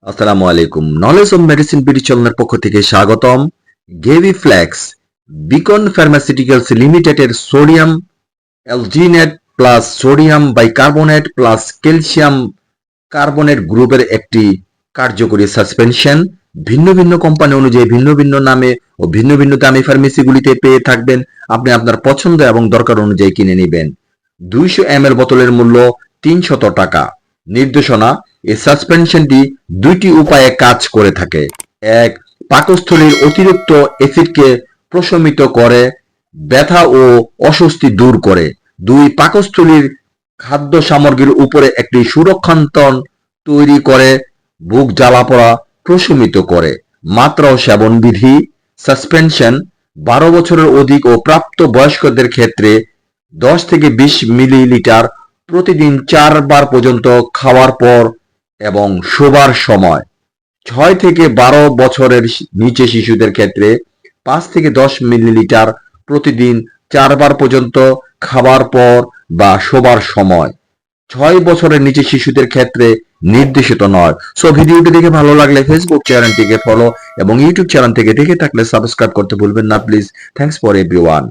আসসালামু আলাইকুম। Knowledge of medicine BD চ্যানেলের পক্ষ থেকে স্বাগতম। গেভি ফ্লেক্স বিকন ফার্মাসিউটিক্যালস লিমিটেডের sodium alginate plus sodium bicarbonate plus calcium carbonate গ্রুপের একটি কার্যকরী সাসপেনশন ভিন্ন ভিন্ন কোম্পানি অনুযায়ী ভিন্ন ভিন্ন নামে ও ভিন্ন ভিন্ন দামি ফার্মেসিগুলিতে পেয়ে থাকবেন। আপনি আপনার পছন্দ এবং দরকার অনুযায়ী কিনে নেবেন। 200 ml বোতলের মূল্য 300 টাকা। নির্দেশনা: এই সাসপেনশনটি দুইটি উপায়ে কাজ করে থাকে। 1. পাকস্থলীর অতিরিক্ত অ্যাসিডকে প্রশমিত করে ব্যথা ও অস্বস্তি দূর করে। 2. পাকস্থলীর খাদ্য সামগ্রীর উপরে একটি সুরক্ষান্তর তৈরি করে বুক জ্বালাপোড়া প্রশমিত করে। মাত্রা ও সেবন বিধি: সাসপেনশন 12 বছরের অধিক ও প্রাপ্ত বয়স্কদের ক্ষেত্রে 10 থেকে 20 মিলিলিটার প্রতিদিন 4 বার পর্যন্ত খাওয়ার পর এবং শোবার সময়। 6 থেকে 12 বছরের নিচে শিশুদের ক্ষেত্রে 5 থেকে 10 মিলিলিটার প্রতিদিন 4 বার পর্যন্ত খাবার পর বা শোবার সময়। 6 বছরের নিচে শিশুদের ক্ষেত্রে নির্দেশিত নয়। সো ভিডিওটি দেখে ভালো লাগলে ফেসবুক চ্যানেলটিকে ফলো এবং ইউটিউব চ্যানেল থেকে দেখে থাকলে সাবস্ক্রাইব করতে ভুলবেন না প্লিজ। Thanks for everyone.